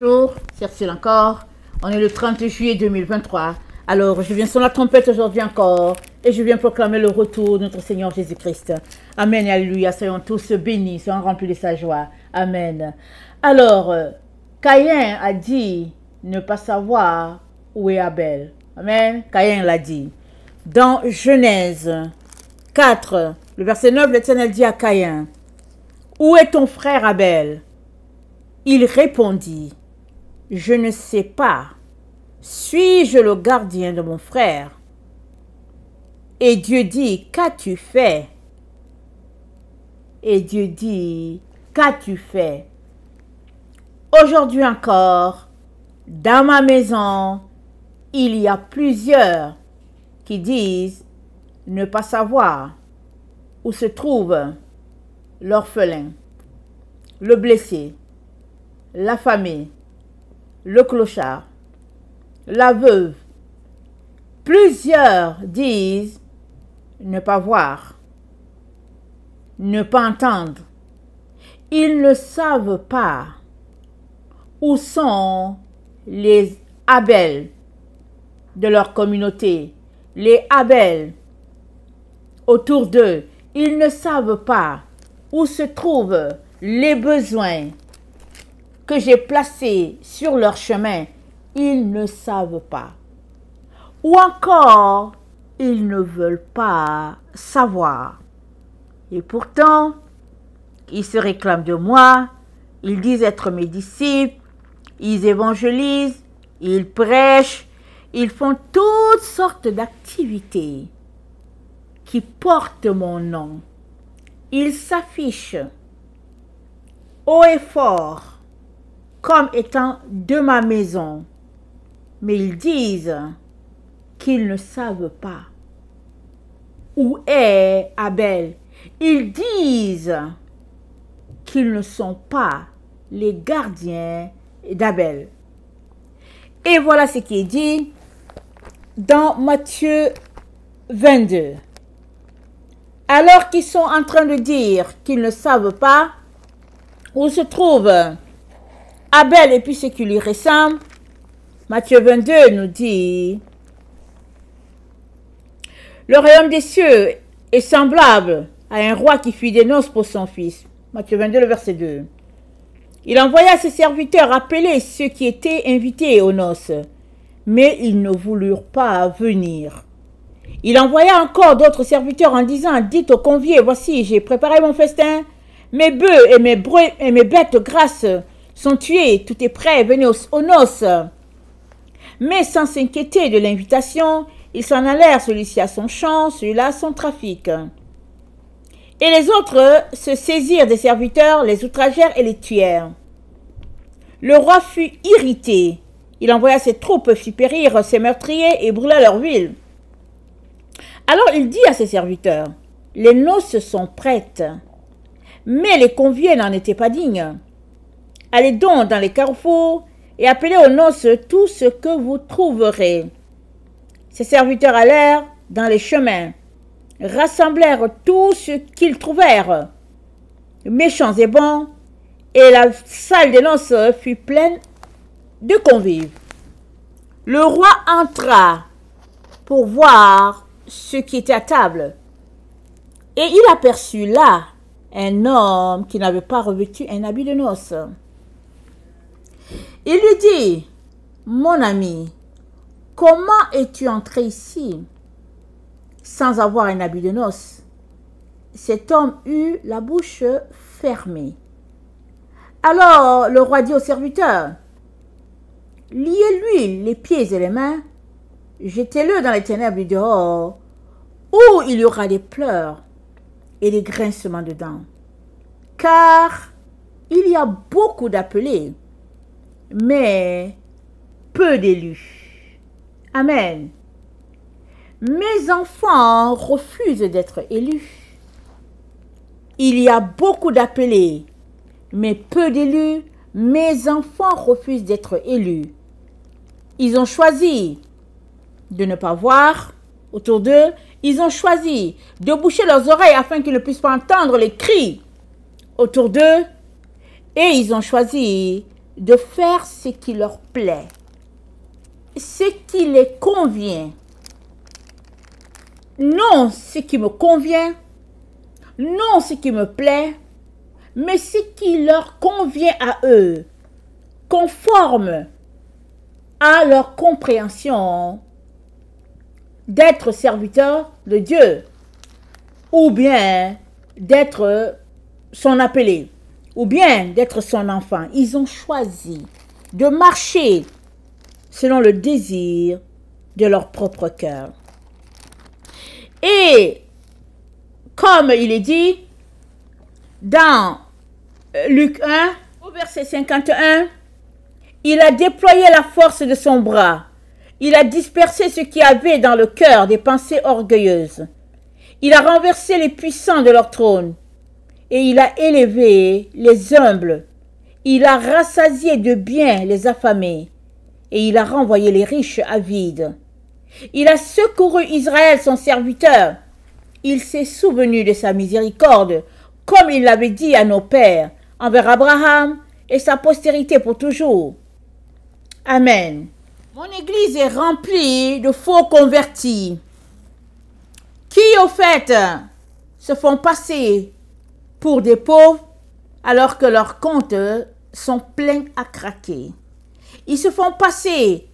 Bonjour, c'est Cyril encore. On est le 30 juillet 2023. Alors, je viens sur la trompette aujourd'hui encore et je viens proclamer le retour de notre Seigneur Jésus-Christ. Amen et alléluia. Soyons tous bénis, soyons remplis de sa joie. Amen. Alors, Caïn a dit ne pas savoir où est Abel. Amen. Caïn l'a dit. Dans Genèse 4, le verset 9, l'Éternel dit à Caïn, où est ton frère Abel? Il répondit, je ne sais pas. Suis-je le gardien de mon frère? Et Dieu dit, qu'as-tu fait? Et Dieu dit, qu'as-tu fait? Aujourd'hui encore, dans ma maison, il y a plusieurs qui disent ne pas savoir où se trouve l'orphelin, le blessé, l'affamé, le clochard, la veuve. Plusieurs disent ne pas voir, ne pas entendre. Ils ne savent pas où sont les Abel de leur communauté, les Abel autour d'eux. Ils ne savent pas où se trouvent les besoins que j'ai placés sur leur chemin. Ils ne savent pas. Ou encore, ils ne veulent pas savoir. Et pourtant, ils se réclament de moi, ils disent être mes disciples, ils évangélisent, ils prêchent, ils font toutes sortes d'activités qui portent mon nom. Ils s'affichent haut et fort comme étant de ma maison, mais ils disent qu'ils ne savent pas où est Abel. Ils disent qu'ils ne sont pas les gardiens d'Abel. Et voilà ce qui est dit dans Matthieu 22. Alors qu'ils sont en train de dire qu'ils ne savent pas où se trouve Abel et puis ce qui lui ressemble, Matthieu 22 nous dit, le royaume des cieux est semblable à un roi qui fit des noces pour son fils. Matthieu 22, le verset 2. Il envoya ses serviteurs appeler ceux qui étaient invités aux noces, mais ils ne voulurent pas venir. Il envoya encore d'autres serviteurs en disant, dites aux conviés, voici, j'ai préparé mon festin, mes bœufs et mes bêtes grasses sont tués, tout est prêt, venez aux noces. Mais sans s'inquiéter de l'invitation, ils s'en allèrent, celui-ci à son champ, celui-là à son trafic. Et les autres se saisirent des serviteurs, les outragèrent et les tuèrent. Le roi fut irrité. Il envoya ses troupes, fit périr ses meurtriers et brûla leur ville. Alors il dit à ses serviteurs, les noces sont prêtes, mais les conviés n'en étaient pas dignes. Allez donc dans les carrefours et appelez aux noces tout ce que vous trouverez. Ses serviteurs allèrent dans les chemins, rassemblèrent tout ce qu'ils trouvèrent, méchants et bons, et la salle des noces fut pleine de convives. Le roi entra pour voir ce qui était à table, et il aperçut là un homme qui n'avait pas revêtu un habit de noces. Il lui dit, mon ami, comment es-tu entré ici sans avoir un habit de noces? Cet homme eut la bouche fermée. Alors le roi dit au serviteur, liez-lui les pieds et les mains, jetez-le dans les ténèbres du dehors, où il y aura des pleurs et des grincements de dents. Car il y a beaucoup d'appelés, mais peu d'élus. Amen. Mes enfants refusent d'être élus. Il y a beaucoup d'appelés, mais peu d'élus. Mes enfants refusent d'être élus. Ils ont choisi de ne pas voir autour d'eux. Ils ont choisi de boucher leurs oreilles afin qu'ils ne puissent pas entendre les cris autour d'eux. Et ils ont choisi de faire ce qui leur plaît, ce qui les convient. Non ce qui me convient, non ce qui me plaît, mais ce qui leur convient à eux, conforme à leur compréhension d'être serviteur de Dieu, ou bien d'être son appelé, ou bien d'être son enfant. Ils ont choisi de marcher selon le désir de leur propre cœur. Et comme il est dit dans Luc 1, au verset 51, il a déployé la force de son bras. Il a dispersé ceux qui avaient dans le cœur des pensées orgueilleuses. Il a renversé les puissants de leur trône. Et il a élevé les humbles. Il a rassasié de biens les affamés. Et il a renvoyé les riches avides. Il a secouru Israël, son serviteur. Il s'est souvenu de sa miséricorde, comme il l'avait dit à nos pères, envers Abraham et sa postérité pour toujours. Amen. Mon église est remplie de faux convertis qui, au fait, se font passer pour des pauvres alors que leurs comptes sont pleins à craquer. Ils se font passer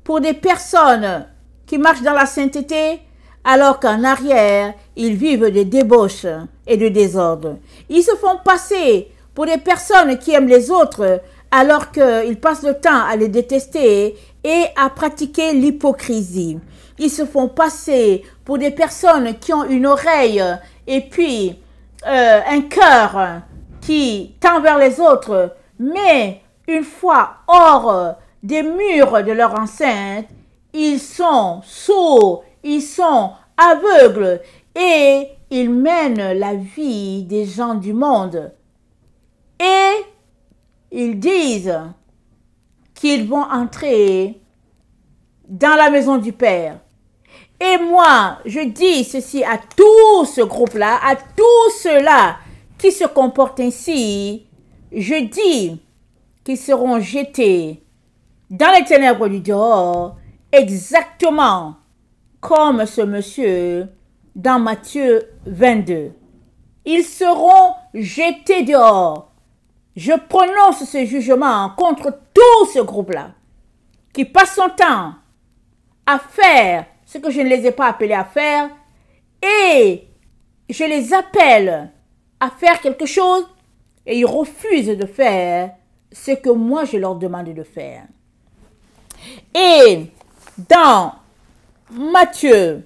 pour des personnes qui marchent dans la sainteté alors qu'en arrière, ils vivent de débauches et de désordre. Ils se font passer pour des personnes qui aiment les autres alors qu'ils passent le temps à les détester et à pratiquer l'hypocrisie. Ils se font passer pour des personnes qui ont une oreille et puis un cœur qui tend vers les autres, mais une fois hors des murs de leur enceinte, ils sont sourds, ils sont aveugles et ils mènent la vie des gens du monde. Et ils disent qu'ils vont entrer dans la maison du Père. Et moi, je dis ceci à tout ce groupe-là, à tous ceux-là qui se comportent ainsi, je dis qu'ils seront jetés dans les ténèbres du dehors, exactement comme ce monsieur dans Matthieu 22. Ils seront jetés dehors. Je prononce ce jugement contre tout ce groupe-là qui passe son temps à faire ce que je ne les ai pas appelés à faire et je les appelle à faire quelque chose et ils refusent de faire ce que moi je leur demande de faire. Et dans Matthieu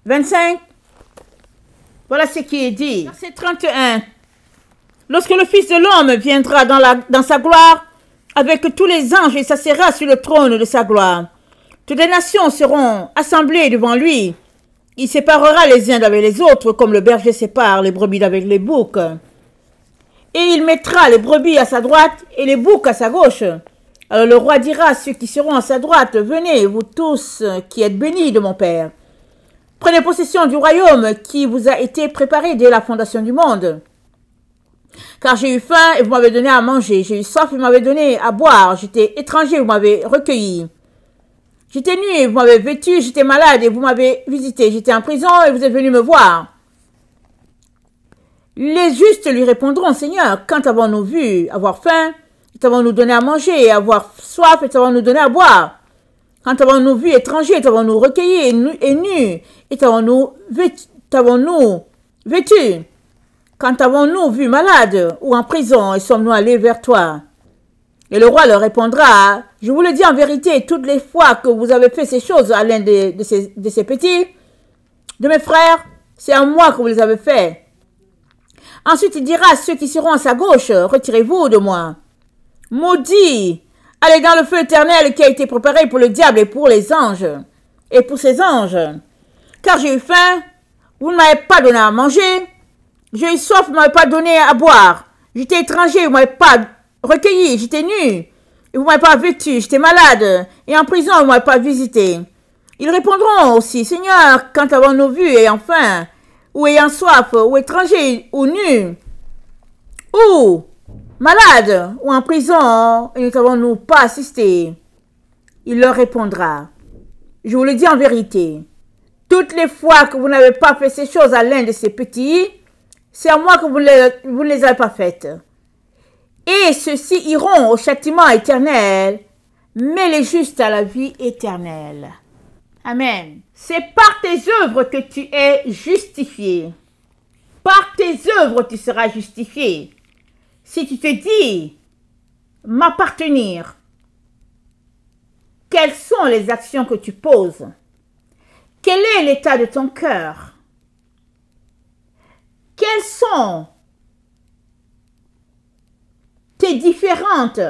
25, voilà ce qui est dit. Verset 31. Lorsque le Fils de l'homme viendra dans sa gloire, avec tous les anges, il s'assiera sur le trône de sa gloire. Toutes les nations seront assemblées devant lui. Il séparera les uns d'avec les autres, comme le berger sépare les brebis d'avec les boucs. Et il mettra les brebis à sa droite et les boucs à sa gauche. Alors le roi dira à ceux qui seront à sa droite, « Venez, vous tous qui êtes bénis de mon Père. Prenez possession du royaume qui vous a été préparé dès la fondation du monde. Car j'ai eu faim et vous m'avez donné à manger. J'ai eu soif et vous m'avez donné à boire. J'étais étranger et vous m'avez recueilli. J'étais nu et vous m'avez vêtu. J'étais malade et vous m'avez visité. J'étais en prison et vous êtes venu me voir. » Les justes lui répondront, « Seigneur, quand avons-nous vu avoir faim? Et avons-nous donné à manger et avoir soif et avons-nous donné à boire? Quand avons-nous vu étranger, avons-nous recueilli et nu, et avons-nous vêtu? Quand avons-nous vu malade ou en prison, et sommes-nous allés vers toi? » Et le roi leur répondra, « Je vous le dis en vérité, toutes les fois que vous avez fait ces choses à l'un de ces petits, de mes frères, c'est à moi que vous les avez fait. » Ensuite, il dira à ceux qui seront à sa gauche, « Retirez-vous de moi. Maudit, allez dans le feu éternel qui a été préparé pour le diable et pour les anges, et pour ses anges. Car j'ai eu faim, vous ne m'avez pas donné à manger. J'ai eu soif, vous ne m'avez pas donné à boire. J'étais étranger, vous ne m'avez pas recueilli. J'étais nu, et vous ne m'avez pas vêtu. J'étais malade, et en prison, vous ne m'avez pas visité. » Ils répondront aussi, « Seigneur, quand avons-nous vu ayant faim, ou ayant soif, ou étranger, ou nu, ou malades ou en prison et ne savons-nous pas assister? Il leur répondra, je vous le dis en vérité, toutes les fois que vous n'avez pas fait ces choses à l'un de ces petits, c'est à moi que vous ne les avez pas faites. Et ceux-ci iront au châtiment éternel, mais les justes à la vie éternelle. Amen. C'est par tes œuvres que tu es justifié. Par tes œuvres, tu seras justifié. Si tu te dis m'appartenir, quelles sont les actions que tu poses? Quel est l'état de ton cœur? Quelles sont tes différentes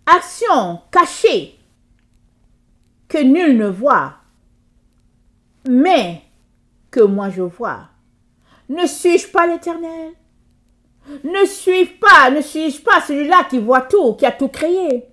actions cachées que nul ne voit, mais que moi je vois? Ne suis-je pas l'Éternel? Ne suis-je pas celui-là qui voit tout, qui a tout créé,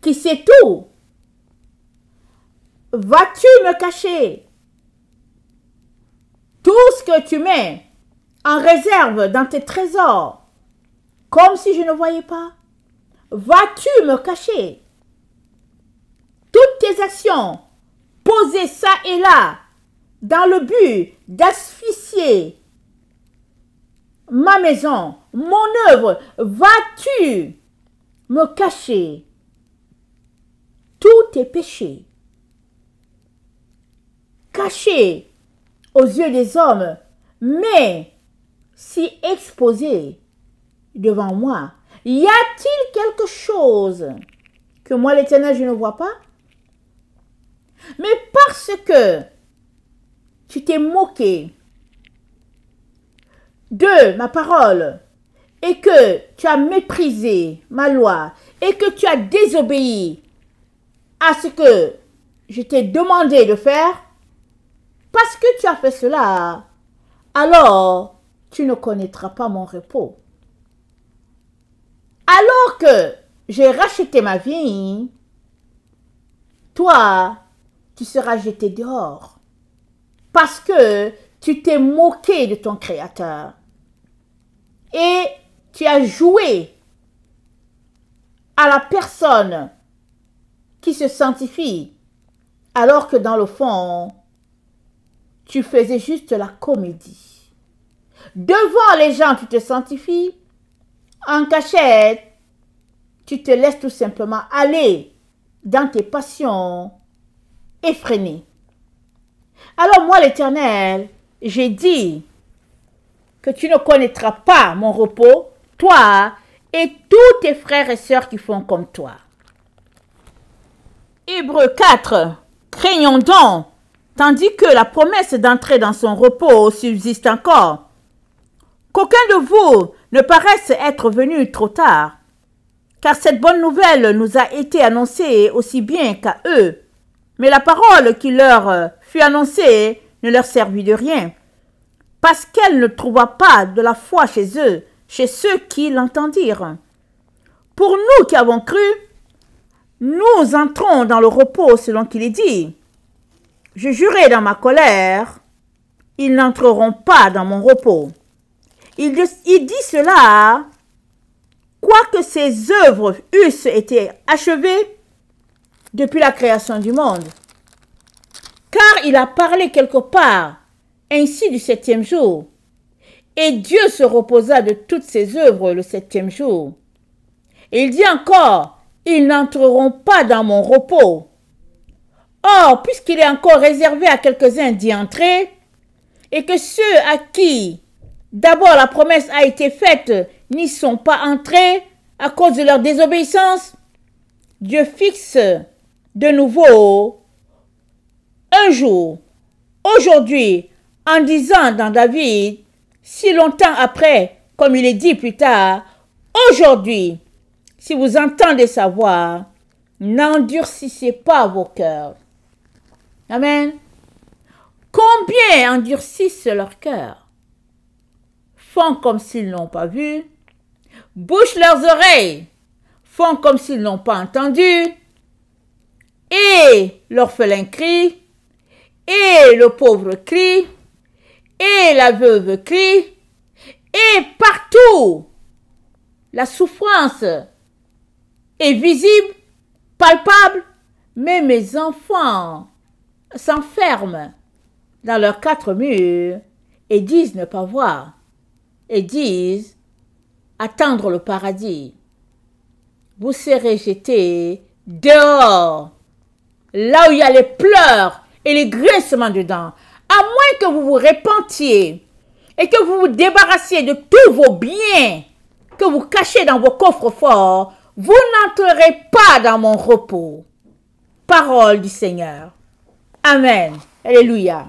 qui sait tout? Vas-tu me cacher tout ce que tu mets en réserve dans tes trésors, comme si je ne voyais pas? Vas-tu me cacher toutes tes actions posées ça et là dans le but d'asphyxier ma maison, mon œuvre? Vas-tu me cacher tous tes péchés, cachés aux yeux des hommes, mais si exposés devant moi? Y a-t-il quelque chose que moi, l'Éternel, je ne vois pas? Mais parce que tu t'es moqué de ma parole et que tu as méprisé ma loi et que tu as désobéi à ce que je t'ai demandé de faire, parce que tu as fait cela, alors tu ne connaîtras pas mon repos. Alors que j'ai racheté ma vie, toi, tu seras jeté dehors parce que tu t'es moqué de ton Créateur et tu as joué à la personne qui se sanctifie alors que dans le fond, tu faisais juste la comédie. Devant les gens, tu te sanctifies. En cachette, tu te laisses tout simplement aller dans tes passions effrénées. Alors moi, l'Éternel, j'ai dit que tu ne connaîtras pas mon repos, toi et tous tes frères et sœurs qui font comme toi. Hébreux 4. Craignons donc, tandis que la promesse d'entrer dans son repos subsiste encore, qu'aucun de vous ne paraisse être venu trop tard, car cette bonne nouvelle nous a été annoncée aussi bien qu'à eux, mais la parole qui leur fut annoncée ne leur servit de rien, parce qu'elle ne trouva pas de la foi chez eux, chez ceux qui l'entendirent. Pour nous qui avons cru, nous entrons dans le repos selon qu'il est dit. Je jurai dans ma colère, ils n'entreront pas dans mon repos. Il dit cela, quoique ses œuvres eussent été achevées depuis la création du monde. Car il a parlé quelque part ainsi du septième jour. Et Dieu se reposa de toutes ses œuvres le septième jour. Et il dit encore, ils n'entreront pas dans mon repos. Or, puisqu'il est encore réservé à quelques-uns d'y entrer, et que ceux à qui d'abord la promesse a été faite n'y sont pas entrés à cause de leur désobéissance, Dieu fixe de nouveau un jour, aujourd'hui, en disant dans David, si longtemps après, comme il est dit plus tard, aujourd'hui, si vous entendez sa voix, n'endurcissez pas vos cœurs. Amen. Combien endurcissent leurs cœurs? Font comme s'ils n'ont pas vu, bouchent leurs oreilles, font comme s'ils n'ont pas entendu, et l'orphelin crie, et le pauvre crie, et la veuve crie, et partout La souffrance est visible, palpable, mais mes enfants s'enferment dans leurs quatre murs et disent ne pas voir, et disent attendre le paradis. Vous serez jetés dehors, là où il y a les pleurs et les grincements dedans, à moins que vous vous repentiez et que vous vous débarrassiez de tous vos biens que vous cachez dans vos coffres forts, vous n'entrerez pas dans mon repos. Parole du Seigneur. Amen. Alléluia.